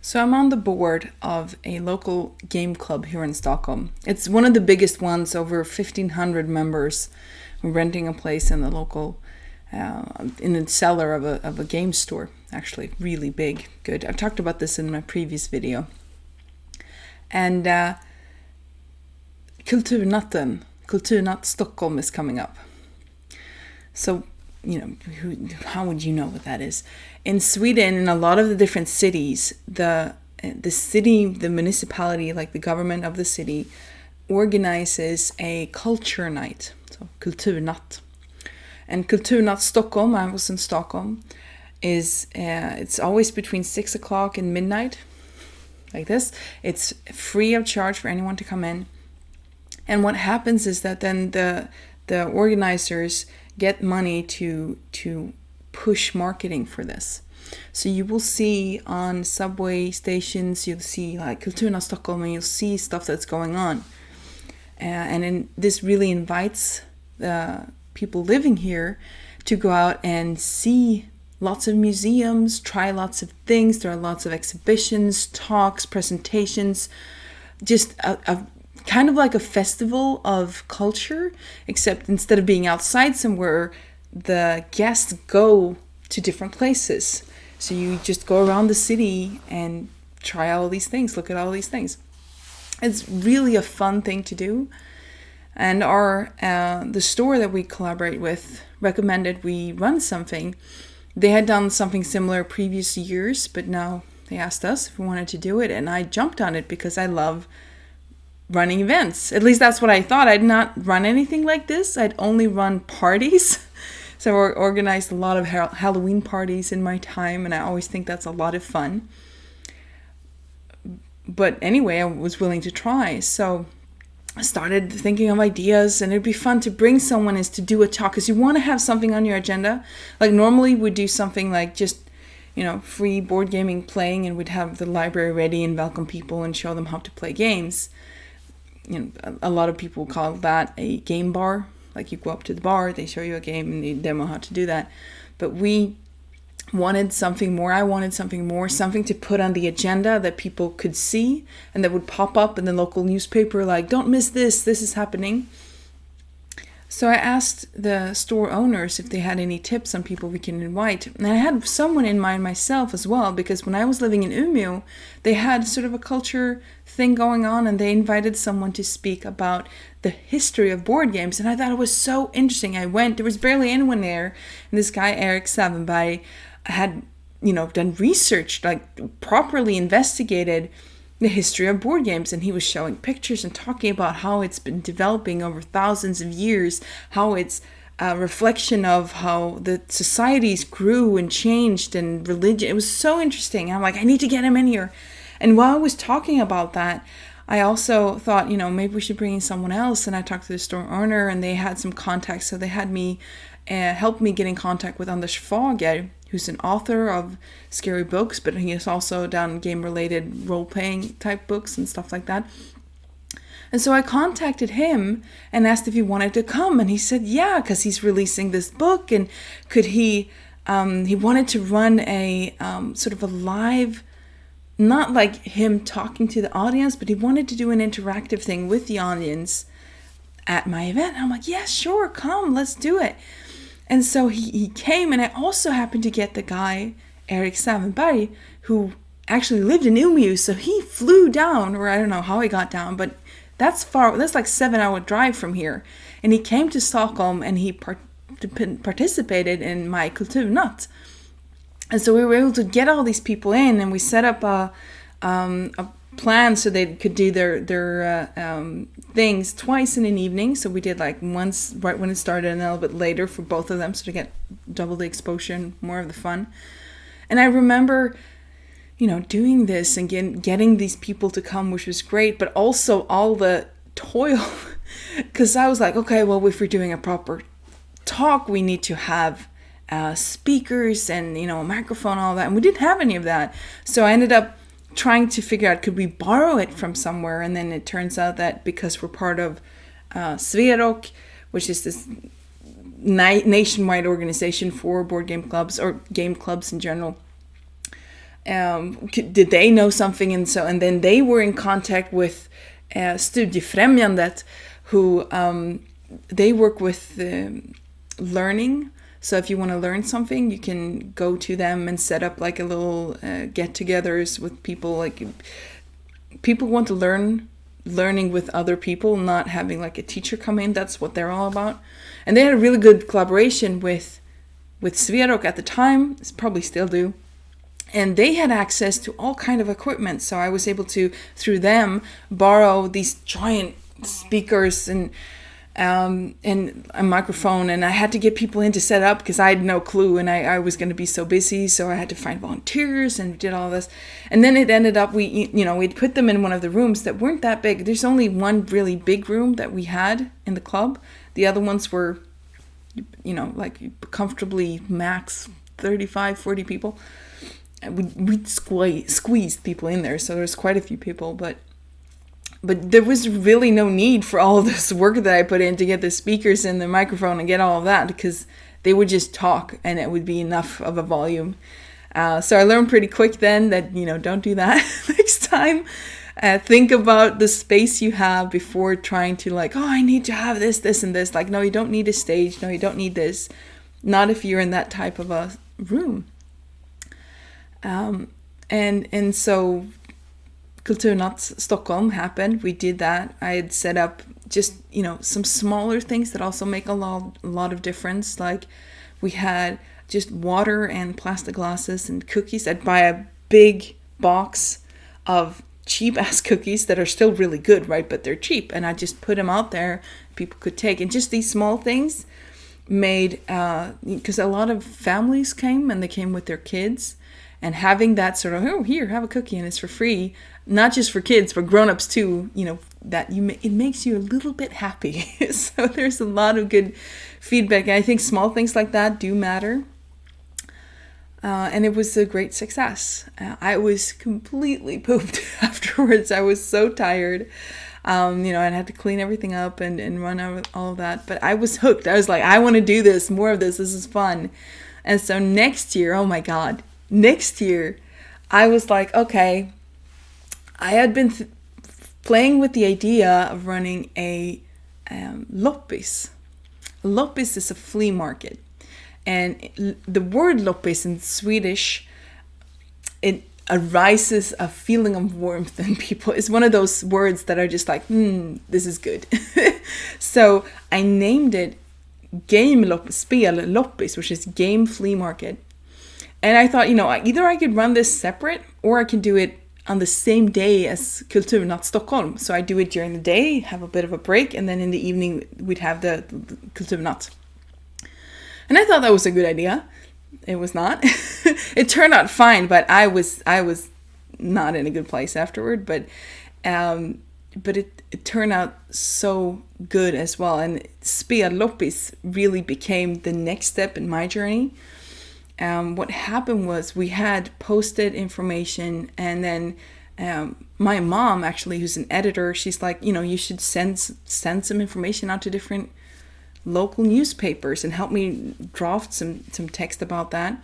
So I'm on the board of a local game club here in Stockholm. It's one of the biggest ones, over 1,500 members. We're renting a place in the local, in the cellar of a game store. Actually, really big, good. I've talked about this in my previous video. And Kulturnatt Stockholm is coming up. So, how would you know what that is? In Sweden, in a lot of the different cities, the municipality, like the government of the city, organizes a culture night, so Kulturnatt. And Kulturnatt Stockholm, I was in Stockholm, it's always between 6 o'clock and midnight, like this. It's free of charge for anyone to come in. And what happens is that then the organizers get money to push marketing for this. So you will see on subway stations, you'll see like Kulturnatt Stockholm, and you'll see stuff that's going on. This really invites people living here to go out and see lots of museums, try lots of things. There are lots of exhibitions, talks, presentations, just a kind of like a festival of culture, except instead of being outside somewhere, the guests go to different places. So you just go around the city and try all these things, look at all these things. It's really a fun thing to do. And the store that we collaborate with recommended we run something. They had done something similar previous years, but now they asked us if we wanted to do it. And I jumped on it because I love running events. At least that's what I thought. I'd not run anything like this. I'd only run parties. So I organized a lot of Halloween parties in my time, and I always think that's a lot of fun. But anyway, I was willing to try. So I started thinking of ideas, and it'd be fun to bring someone is to do a talk, because you want to have something on your agenda. Like normally we'd do something like just, free board gaming playing, and we'd have the library ready and welcome people and show them how to play games. A lot of people call that a game bar. Like you go up to the bar, they show you a game and they demo how to do that. But we wanted something more. I wanted something more, something to put on the agenda that people could see and that would pop up in the local newspaper, like, don't miss this is happening. So I asked the store owners if they had any tips on people we can invite. And I had someone in mind myself as well, because when I was living in Umeå, they had sort of a culture thing going on, and they invited someone to speak about the history of board games. And I thought it was so interesting. I went, there was barely anyone there. And this guy, Erik Säfvenberg, had, done research, like properly investigated the history of board games, and he was showing pictures and talking about how it's been developing over thousands of years, how it's a reflection of how the societies grew and changed, and religion. It was so interesting. I'm like, I need to get him in here. And while I was talking about that, I also thought, maybe we should bring in someone else. And I talked to the store owner, and they had some contacts, so they had me help me get in contact with Fager, who's an author of scary books, but he has also done game-related role-playing type books and stuff like that. And so I contacted him and asked if he wanted to come, and he said yeah, because he's releasing this book, and could he wanted to run a sort of a live, not like him talking to the audience, but he wanted to do an interactive thing with the audience at my event. And I'm like, yeah, sure, come, let's do it. And so he came, and I also happened to get the guy, Erik Säfvenberg, who actually lived in Umeå, so he flew down, or I don't know how he got down, but that's far, that's like 7-hour drive from here. And he came to Stockholm, and he participated in my Kulturnatt. And so we were able to get all these people in, and we set up a plan so they could do their things twice in an evening. So we did like once right when it started and a little bit later for both of them, so to get double the exposure and more of the fun. And I remember, doing this and getting these people to come, which was great, but also all the toil, because I was like, okay, well, if we're doing a proper talk, we need to have speakers and, a microphone, all that. And we didn't have any of that. So I ended up trying to figure out, could we borrow it from somewhere? And then it turns out that because we're part of Spelloppis, which is this nationwide organization for board game clubs or game clubs in general, Did they know something? And then they were in contact with Studiefrämjandet, who they work with learning. So if you want to learn something, you can go to them and set up like a little get-togethers with people. Like people want to learning with other people, not having like a teacher come in. That's what they're all about. And they had a really good collaboration with Sverok at the time, probably still do. And they had access to all kind of equipment. So I was able to, through them, borrow these giant speakers and a microphone. And I had to get people in to set up because I had no clue. And I was going to be so busy. So I had to find volunteers and did all this. And then it ended up, we'd put them in one of the rooms that weren't that big. There's only one really big room that we had in the club. The other ones were, like comfortably max 35, 40 people. We'd squeezed people in there, so there's quite a few people, but there was really no need for all of this work that I put in to get the speakers and the microphone and get all of that, because they would just talk and it would be enough of a volume. So I learned pretty quick then that, don't do that next time. Think about the space you have before trying to I need to have this, this, and this. Like, no, you don't need a stage. No, you don't need this. Not if you're in that type of a room. And so Kulturnatt Stockholm happened. We did that. I had set up just, some smaller things that also make a lot of difference. Like we had just water and plastic glasses and cookies. I'd buy a big box of cheap ass cookies that are still really good, right? But they're cheap. And I just put them out there people could take. And just these small things made, because a lot of families came and they came with their kids. And having that sort of, here, have a cookie and it's for free, not just for kids, for grown-ups too, it makes you a little bit happy. So there's a lot of good feedback. And I think small things like that do matter. And it was a great success. I was completely pooped afterwards. I was so tired. And I had to clean everything up and run out all of that. But I was hooked. I was like, I want to do this, more of this. This is fun. And so next year, oh my God. Next year, I was like, okay, I had been playing with the idea of running a loppis. Loppis is a flea market. And the word loppis in Swedish, it arises a feeling of warmth in people. It's one of those words that are just like, this is good. So I named it Spelloppis, which is game flea market. And I thought, either I could run this separate or I can do it on the same day as Kulturnatt Stockholm. So I do it during the day, have a bit of a break, and then in the evening we'd have the Kulturnatt. And I thought that was a good idea. It was not. It turned out fine, but I was not in a good place afterward. But it turned out so good as well. And Spelloppis really became the next step in my journey. What happened was we had posted information, and then my mom, actually, who's an editor, she's like, you should send some information out to different local newspapers and help me draft some text about that,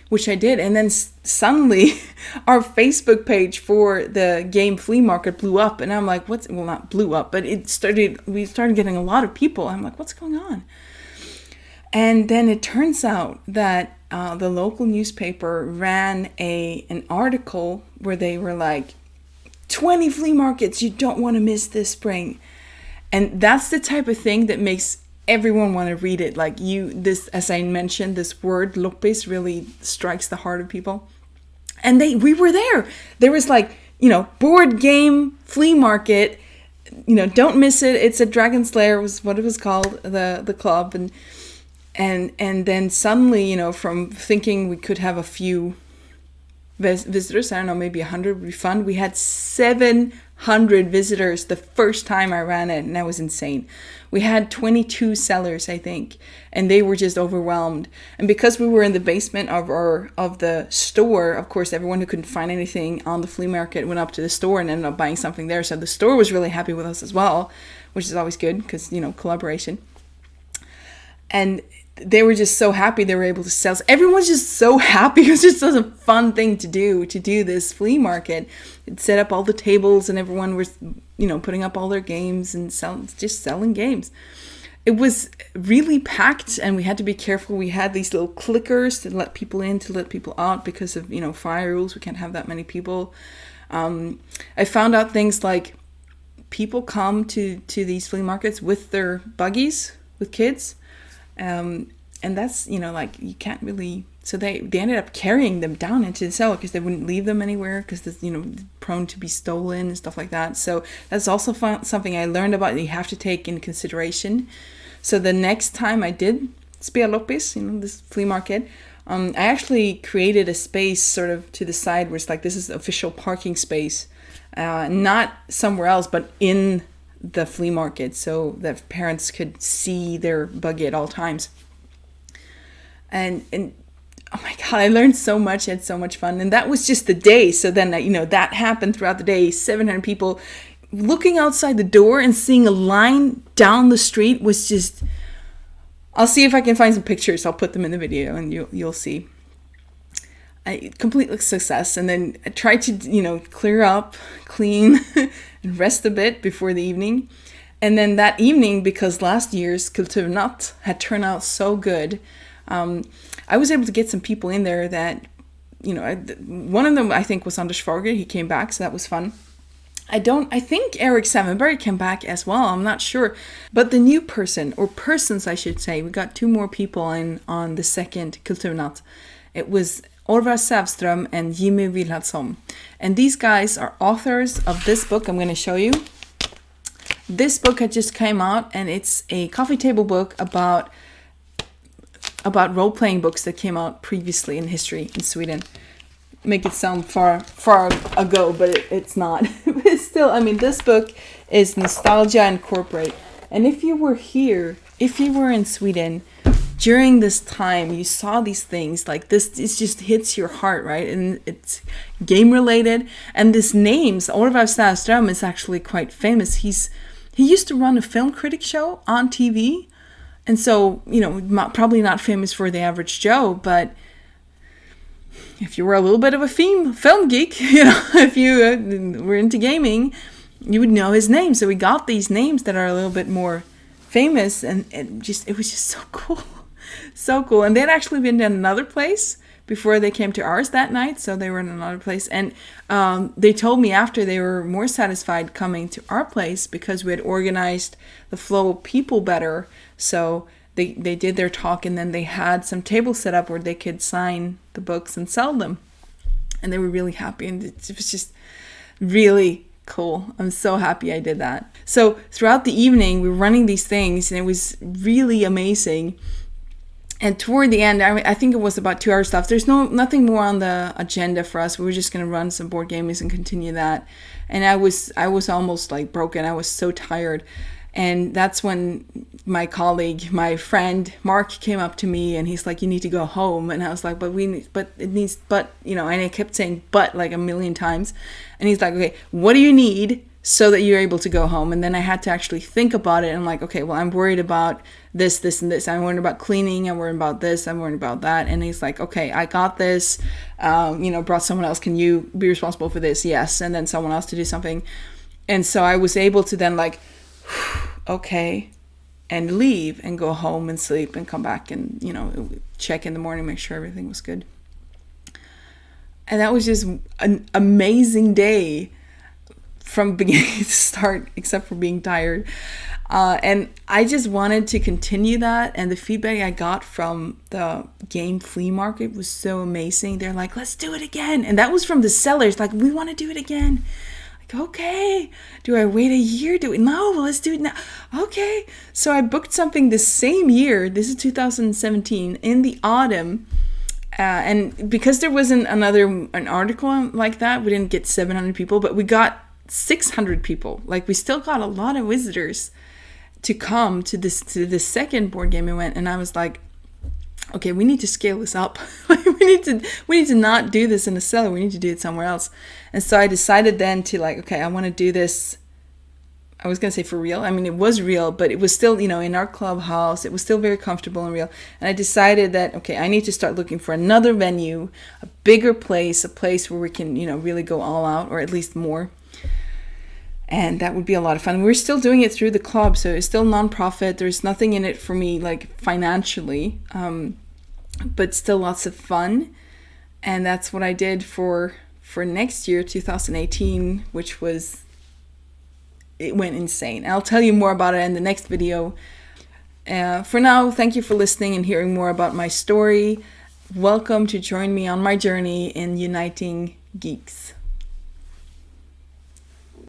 which I did. And then suddenly our Facebook page for the game flea market blew up, and I'm like, not blew up, but we started getting a lot of people. I'm like, what's going on? And then it turns out that the local newspaper ran an article where they were like, 20 flea markets you don't want to miss this spring. And that's the type of thing that makes everyone want to read it. Like as I mentioned, this word loppis really strikes the heart of people. And we were there. There was board game flea market, don't miss it. It's a Dragon's Lair was what it was called, the club. And then suddenly, from thinking we could have a few visitors, I don't know, maybe 100 would be fun. We had 700 visitors the first time I ran it, and that was insane. We had 22 sellers, I think, and they were just overwhelmed. And because we were in the basement of the store, of course, everyone who couldn't find anything on the flea market went up to the store and ended up buying something there. So the store was really happy with us as well, which is always good because, collaboration. And they were just so happy they were able to sell. Everyone's just so happy. It was just such a fun thing to do this flea market. It set up all the tables and everyone was, putting up all their games and selling games. It was really packed and we had to be careful. We had these little clickers to let people in, to let people out because of, fire rules. We can't have that many people. I found out things like people come to these flea markets with their buggies with kids. And that's, you can't really, so they ended up carrying them down into the cellar because they wouldn't leave them anywhere because they're, prone to be stolen and stuff like that. So that's also something I learned about that you have to take into consideration. So the next time I did Spelloppis, this flea market, I actually created a space sort of to the side where it's like, this is official parking space, not somewhere else, but in the flea market so that parents could see their buggy at all times. And oh my God, I learned so much. I had so much fun. And that was just the day. So then, that happened throughout the day. 700 people looking outside the door and seeing a line down the street was just, I'll see if I can find some pictures. I'll put them in the video and you'll see. Complete success. And then I tried to, clear up, clean, and rest a bit before the evening. And then that evening, because last year's Kulturnatt had turned out so good, I was able to get some people in there that, one of them I think was Fager. He came back, so that was fun. I think Erik Säfvenberg came back as well. I'm not sure. But the new person, or persons I should say, we got 2 more people in on the second Kulturnatt. It was Orvar Säfström and Wilhelmsson. And these guys are authors of this book I'm going to show you. This book had just came out and it's a coffee table book about role-playing books that came out previously in history in Sweden. Make it sound far ago, but it's not. It's still, this book is nostalgia and corporate. And if you were in Sweden during this time, you saw these things like this, it just hits your heart, right? And it's game related. And this names, Orvar Säfström is actually quite famous. He used to run a film critic show on TV. And so, probably not famous for the average Joe, but if you were a little bit of a film geek, if you were into gaming, you would know his name. So we got these names that are a little bit more famous, and it was just so cool. So cool. And they had actually been to another place before they came to ours that night. So they were in another place. And they told me after they were more satisfied coming to our place because we had organized the flow of people better. So they did their talk and then they had some tables set up where they could sign the books and sell them. And they were really happy. And it was just really cool. I'm so happy I did that. So throughout the evening, we were running these things and it was really amazing. And toward the end, I think it was about 2 hours left. There's nothing more on the agenda for us. We were just going to run some board games and continue that. And I was almost like broken. I was so tired. And that's when my colleague, my friend, Mark came up to me and he's like, you need to go home. And I was like, and I kept saying, but like a million times. And he's like, okay, what do you need so that you're able to go home? And then I had to actually think about it. And I'm like, okay, well, I'm worried about this, and this. I'm worried about cleaning. I'm worried about this. I'm worried about that. And he's like, okay, I got this. Brought someone else. Can you be responsible for this? Yes. And then someone else to do something. And so I was able to then like, okay, and leave and go home and sleep and come back and, check in the morning, make sure everything was good. And that was just an amazing day from beginning to start, except for being tired. And I just wanted to continue that. And the feedback I got from the game flea market was so amazing. They're like, let's do it again. And that was from the sellers. Like, we want to do it again. Like, okay. Do I wait a year? No, let's do it now. Okay. So I booked something the same year. This is 2017 in the autumn. And because there wasn't an article like that, we didn't get 700 people, but we got 600 people. Like, we still got a lot of visitors to come to the second board game event. And I was like, okay, we need to scale this up. we need to not do this in a cellar. We need to do it somewhere else. And so I decided then to like, okay, I want to do this I was going to say for real. I mean, it was real, but it was still, in our clubhouse. It was still very comfortable and real. And I decided that, okay, I need to start looking for another venue, a bigger place, a place where we can, really go all out, or at least more. And that would be a lot of fun. We're still doing it through the club, so it's still nonprofit. There's nothing in it for me, like financially, but still lots of fun. And that's what I did for next year, 2018, which was... it went insane. I'll tell you more about it in the next video. For now, thank you for listening and hearing more about my story. Welcome to join me on my journey in uniting geeks.